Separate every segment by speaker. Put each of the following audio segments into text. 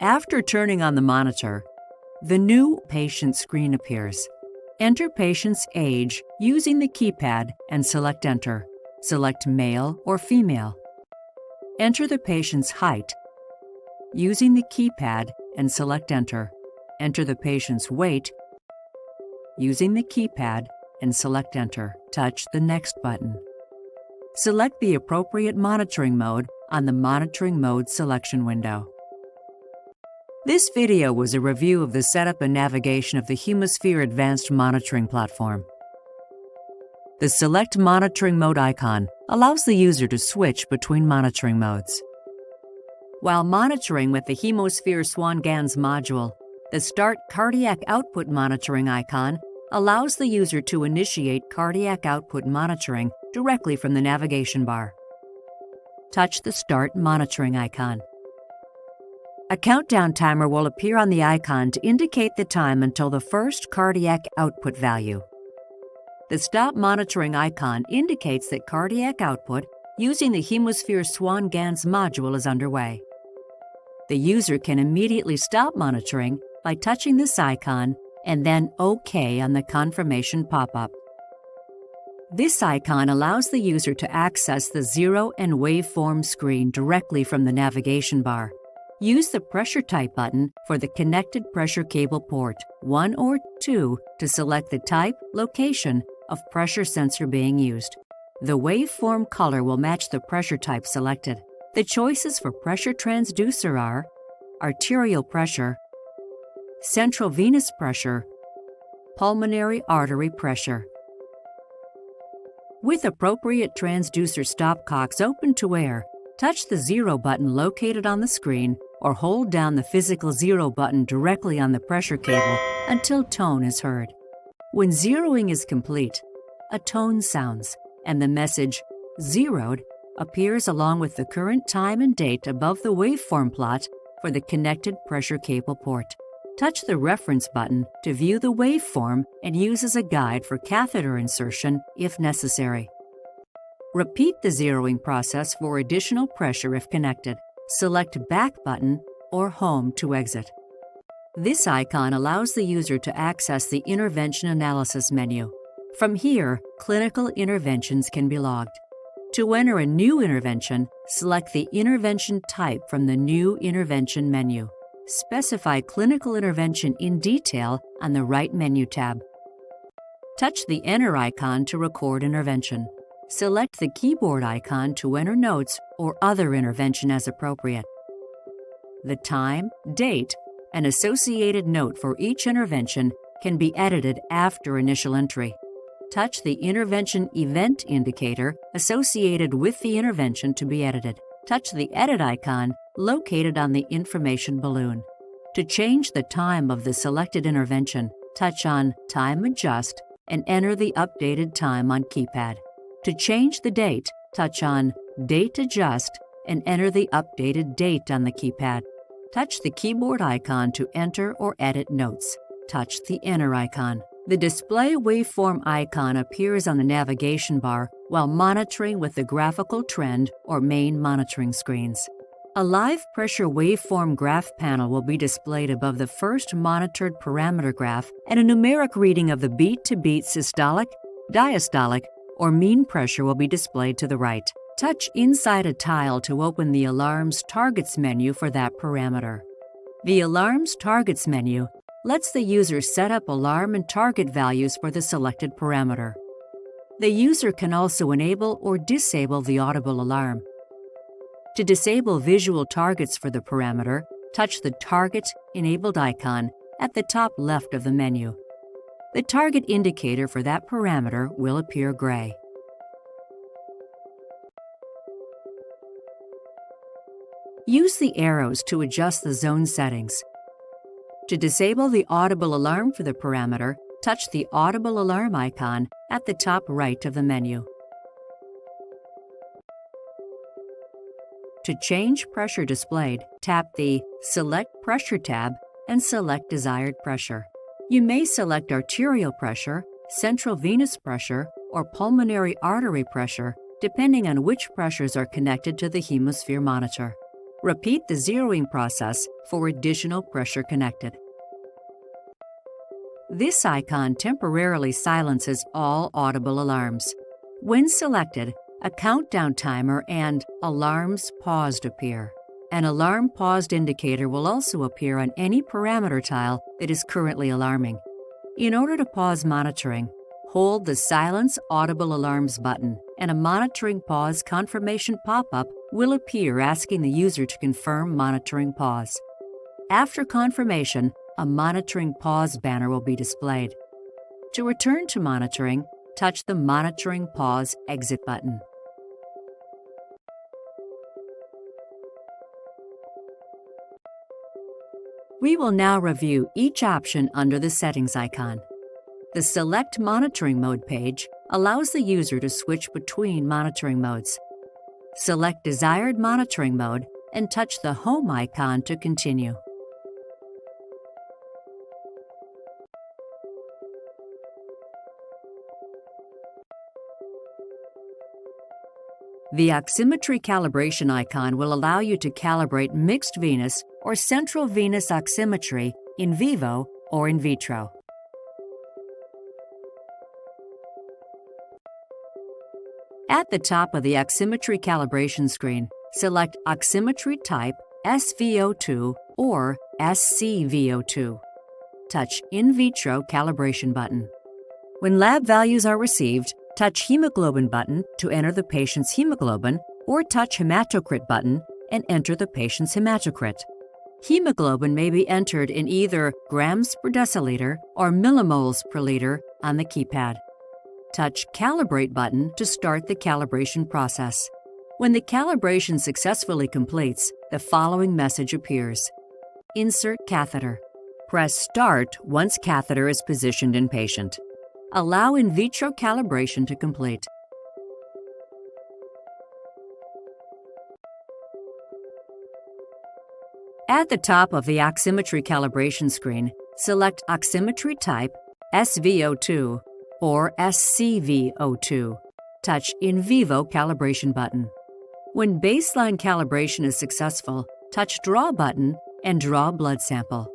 Speaker 1: After turning on the monitor, the new patient screen appears. Enter patient's age using the keypad and select Enter. Select male or female. Enter the patient's height using the keypad and select Enter. Enter the patient's weight using the keypad and select Enter. Touch the Next button. Select the appropriate monitoring mode on the Monitoring Mode selection window. This video was a review of the setup and navigation of the HemoSphere Advanced Monitoring Platform. The Select Monitoring Mode icon allows the user to switch between monitoring modes. While monitoring with the HemoSphere Swan Ganz module, the Start Cardiac Output Monitoring icon allows the user to initiate cardiac output monitoring directly from the navigation bar. Touch the Start Monitoring icon. A countdown timer will appear on the icon to indicate the time until the first cardiac output value. The Stop Monitoring icon indicates that cardiac output using the HemoSphere Swan Ganz module is underway. The user can immediately stop monitoring by touching this icon and then OK on the confirmation pop-up. This icon allows the user to access the zero and waveform screen directly from the navigation bar. Use the Pressure Type button for the connected pressure cable port 1 or 2 to select the type, location of pressure sensor being used. The waveform color will match the pressure type selected. The choices for pressure transducer are arterial pressure, central venous pressure, pulmonary artery pressure. With appropriate transducer stopcocks open to air, touch the 0 button located on the screen or hold down the physical 0 button directly on the pressure cable until tone is heard. When zeroing is complete, a tone sounds and the message "zeroed" appears along with the current time and date above the waveform plot for the connected pressure cable port. Touch the reference button to view the waveform and use as a guide for catheter insertion if necessary. Repeat the zeroing process for additional pressure if connected. Select Back button or Home to exit. This icon allows the user to access the Intervention Analysis menu. From here, clinical interventions can be logged. To enter a new intervention, select the intervention type from the New Intervention menu. Specify clinical intervention in detail on the right menu tab. Touch the Enter icon to record intervention. Select the keyboard icon to enter notes or other intervention as appropriate. The time, date, and associated note for each intervention can be edited after initial entry. Touch the intervention event indicator associated with the intervention to be edited. Touch the Edit icon located on the information balloon. To change the time of the selected intervention, touch on Time Adjust and enter the updated time on keypad. To change the date, touch on Date Adjust and enter the updated date on the keypad. Touch the keyboard icon to enter or edit notes. Touch the Enter icon. The display waveform icon appears on the navigation bar while monitoring with the graphical trend or main monitoring screens. A live pressure waveform graph panel will be displayed above the first monitored parameter graph, and a numeric reading of the beat-to-beat systolic, diastolic, or mean pressure will be displayed to the right. Touch inside a tile to open the Alarms Targets menu for that parameter. The Alarms Targets menu lets the user set up alarm and target values for the selected parameter. The user can also enable or disable the audible alarm. To disable visual targets for the parameter, touch the Target Enabled icon at the top left of the menu. The target indicator for that parameter will appear gray. Use the arrows to adjust the zone settings. To disable the audible alarm for the parameter, touch the Audible Alarm icon at the top right of the menu. To change pressure displayed, tap the Select Pressure tab and select desired pressure. You may select arterial pressure, central venous pressure, or pulmonary artery pressure, depending on which pressures are connected to the HemoSphere monitor. Repeat the zeroing process for additional pressure connected. This icon temporarily silences all audible alarms. When selected, a countdown timer and Alarms Paused appear. An alarm paused indicator will also appear on any parameter tile that is currently alarming. In order to pause monitoring, hold the Silence Audible Alarms button, and a monitoring pause confirmation pop-up will appear asking the user to confirm monitoring pause. After confirmation, a monitoring pause banner will be displayed. To return to monitoring, touch the Monitoring Pause Exit button. We will now review each option under the Settings icon. The Select Monitoring Mode page allows the user to switch between monitoring modes. Select desired monitoring mode and touch the Home icon to continue. The Oximetry Calibration icon will allow you to calibrate mixed venous or central venous oximetry in vivo or in vitro. At the top of the Oximetry Calibration screen, select Oximetry Type SVO2 or SCVO2. Touch In Vitro Calibration button. When lab values are received, touch Hemoglobin button to enter the patient's hemoglobin, or touch Hematocrit button and enter the patient's hematocrit. Hemoglobin may be entered in either grams per deciliter or millimoles per liter on the keypad. Touch Calibrate button to start the calibration process. When the calibration successfully completes, the following message appears. Insert catheter. Press Start once catheter is positioned in patient. Allow in vitro calibration to complete. At the top of the Oximetry Calibration screen, select Oximetry Type SVO2 or SCVO2. Touch In Vivo Calibration button. When baseline calibration is successful, touch Draw button and draw blood sample.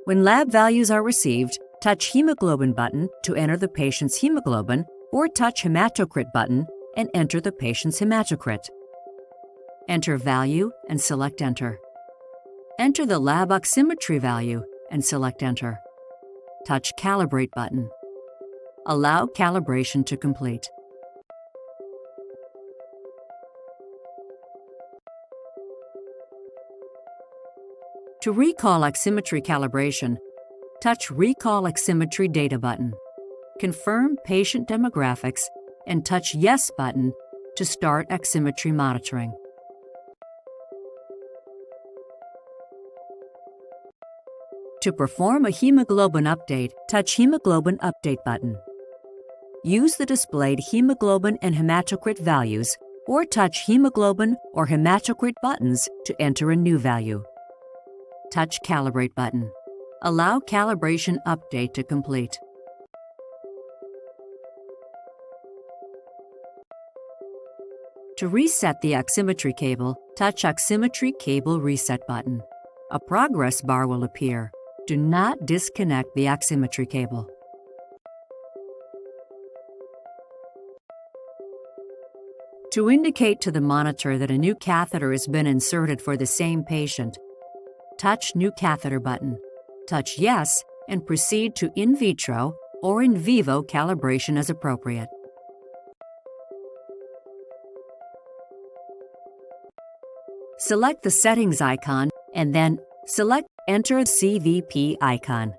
Speaker 1: When lab values are received, touch Hemoglobin button to enter the patient's hemoglobin, or touch Hematocrit button and enter the patient's hematocrit. Enter value and select Enter. Enter the lab oximetry value and select Enter. Touch Calibrate button. Allow calibration to complete. To recall oximetry calibration, touch Recall Oximetry Data button. Confirm patient demographics and touch Yes button to start oximetry monitoring. To perform a hemoglobin update, touch Hemoglobin Update button. Use the displayed hemoglobin and hematocrit values, or touch hemoglobin or hematocrit buttons to enter a new value. Touch Calibrate button. Allow calibration update to complete. To reset the oximetry cable, touch Oximetry Cable Reset button. A progress bar will appear. Do not disconnect the oximetry cable. To indicate to the monitor that a new catheter has been inserted for the same patient, touch New Catheter button. Touch Yes and proceed to In Vitro or In Vivo calibration as appropriate. Select the Settings icon and then select Enter CVP icon.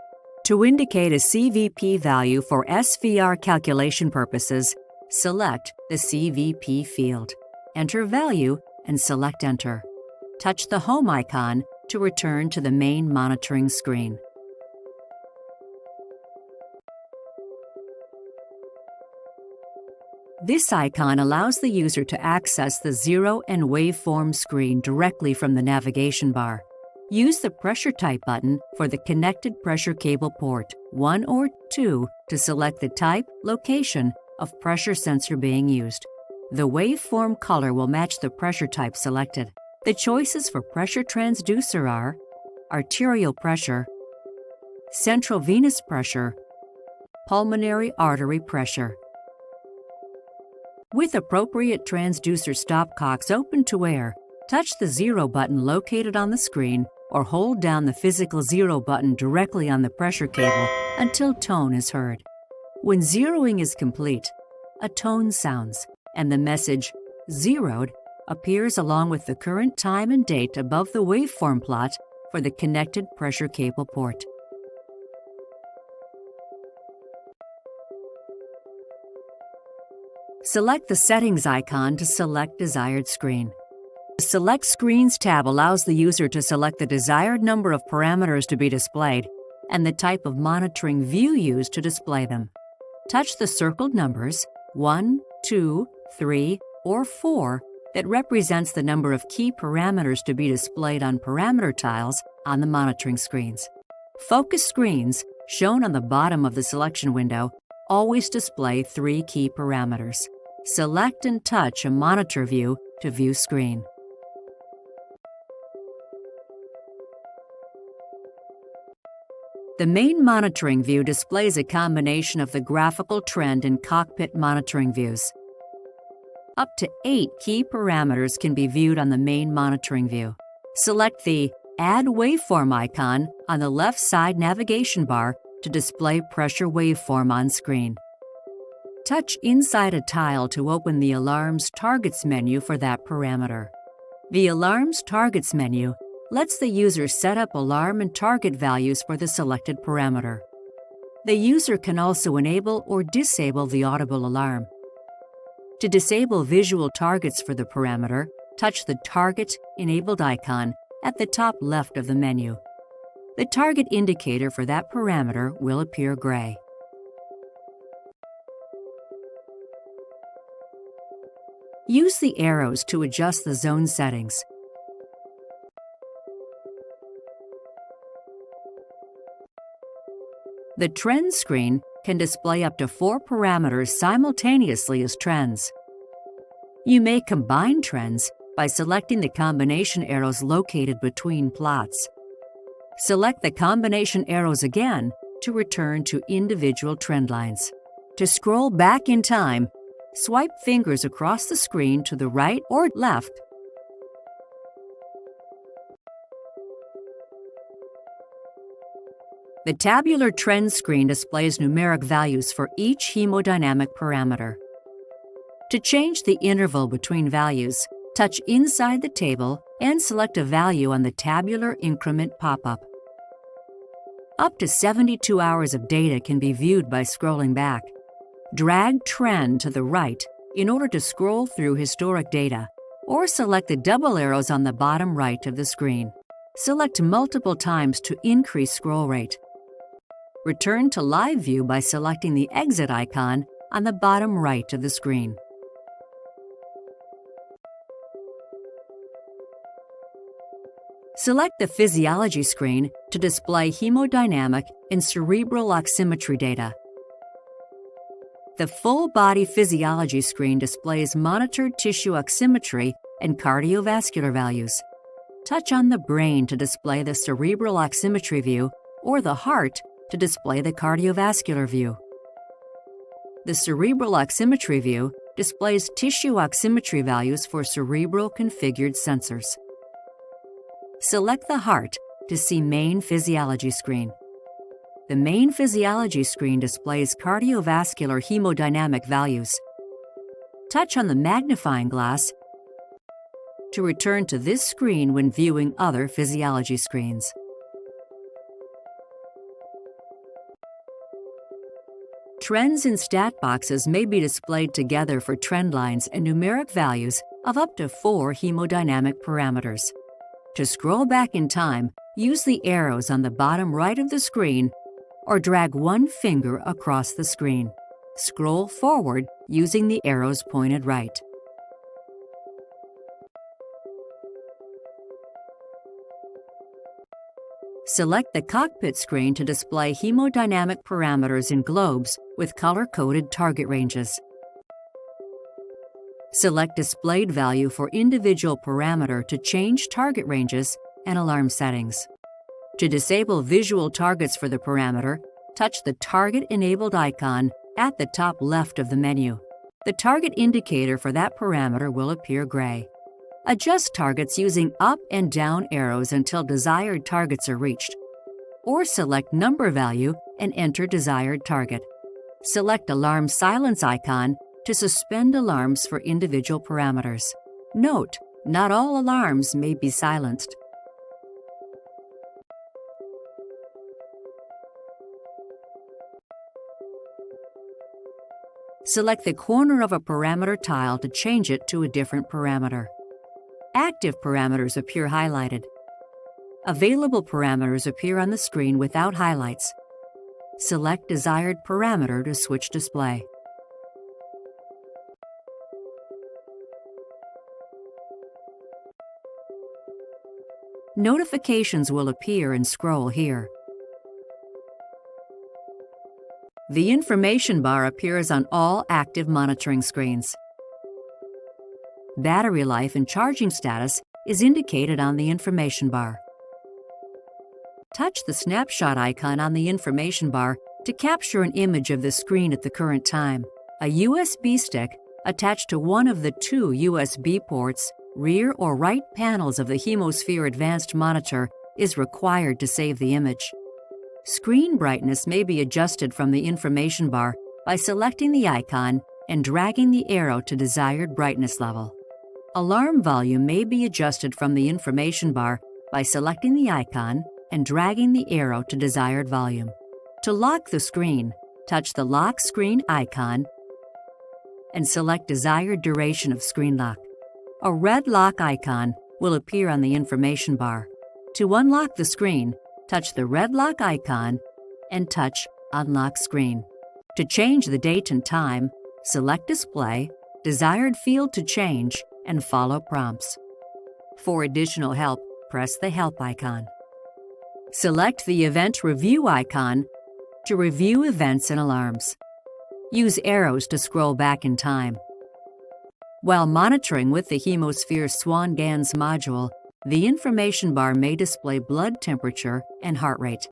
Speaker 1: To indicate a CVP value for SVR calculation purposes, select the CVP field. Enter value and select Enter. Touch the Home icon to return to the main monitoring screen. This icon allows the user to access the zero and waveform screen directly from the navigation bar. Use the Pressure Type button for the connected pressure cable port 1 or 2 to select the type, location of pressure sensor being used. The waveform color will match the pressure type selected. The choices for pressure transducer are arterial pressure, central venous pressure, pulmonary artery pressure. With appropriate transducer stopcocks open to air, touch the 0 button located on the screen or hold down the physical 0 button directly on the pressure cable until tone is heard. When zeroing is complete, a tone sounds, and the message "zeroed" appears along with the current time and date above the waveform plot for the connected pressure cable port. Select the Settings icon to select desired screen. The Select Screens tab allows the user to select the desired number of parameters to be displayed and the type of monitoring view used to display them. Touch the circled numbers 1, 2, 3, or 4 that represents the number of key parameters to be displayed on parameter tiles on the monitoring screens. Focus screens, shown on the bottom of the selection window, always display 3 key parameters. Select and touch a monitor view to view screen. The main monitoring view displays a combination of the graphical trend and cockpit monitoring views. Up to 8 key parameters can be viewed on the main monitoring view. Select the Add Waveform icon on the left side navigation bar to display pressure waveform on screen. Touch inside a tile to open the Alarms Targets menu for that parameter. The Alarms Targets menu lets the user set up alarm and target values for the selected parameter. The user can also enable or disable the audible alarm. To disable visual targets for the parameter, touch the Target Enabled icon at the top left of the menu. The target indicator for that parameter will appear gray. Use the arrows to adjust the zone settings. The Trend screen can display up to 4 parameters simultaneously as trends. You may combine trends by selecting the combination arrows located between plots. Select the combination arrows again to return to individual trend lines. To scroll back in time, swipe fingers across the screen to the right or left. The Tabular Trend screen displays numeric values for each hemodynamic parameter. To change the interval between values, touch inside the table and select a value on the Tabular Increment pop-up. Up to 72 hours of data can be viewed by scrolling back. Drag Trend to the right in order to scroll through historic data, or select the double arrows on the bottom right of the screen. Select multiple times to increase scroll rate. Return to Live View by selecting the Exit icon on the bottom right of the screen. Select the Physiology screen to display hemodynamic and cerebral oximetry data. The Full Body Physiology screen displays monitored tissue oximetry and cardiovascular values. Touch on the brain to display the cerebral oximetry view or the heart to display the cardiovascular view. The cerebral oximetry view displays tissue oximetry values for cerebral configured sensors. Select the heart to see Main Physiology screen. The Main Physiology screen displays cardiovascular hemodynamic values. Touch on the magnifying glass to return to this screen when viewing other physiology screens. Trends in stat boxes may be displayed together for trend lines and numeric values of up to 4 hemodynamic parameters. To scroll back in time, use the arrows on the bottom right of the screen or drag one finger across the screen. Scroll forward using the arrows pointed right. Select the Cockpit screen to display hemodynamic parameters in globes with color-coded target ranges. Select Displayed Value for individual parameter to change target ranges and alarm settings. To disable visual targets for the parameter, touch the Target Enabled icon at the top left of the menu. The target indicator for that parameter will appear gray. Adjust targets using up and down arrows until desired targets are reached, or select number value and enter desired target. Select Alarm Silence icon to suspend alarms for individual parameters. Note, not all alarms may be silenced. Select the corner of a parameter tile to change it to a different parameter. Active parameters appear highlighted. Available parameters appear on the screen without highlights. Select desired parameter to switch display. Notifications will appear and scroll here. The information bar appears on all active monitoring screens. Battery life and charging status is indicated on the information bar. Touch the snapshot icon on the information bar to capture an image of the screen at the current time. A USB stick attached to one of the two USB ports, rear or right panels of the HemoSphere Advanced Monitor is required to save the image. Screen brightness may be adjusted from the information bar by selecting the icon and dragging the arrow to desired brightness level. Alarm volume may be adjusted from the information bar by selecting the icon and dragging the arrow to desired volume. To lock the screen, touch the Lock Screen icon and select desired duration of screen lock. A red lock icon will appear on the information bar. To unlock the screen, touch the red lock icon and touch Unlock Screen. To change the date and time, select Display, desired field to change, and follow prompts. For additional help, press the Help icon. Select the Event Review icon to review events and alarms. Use arrows to scroll back in time. While monitoring with the HemoSphere Swan Ganz module, the information bar may display blood temperature and heart rate.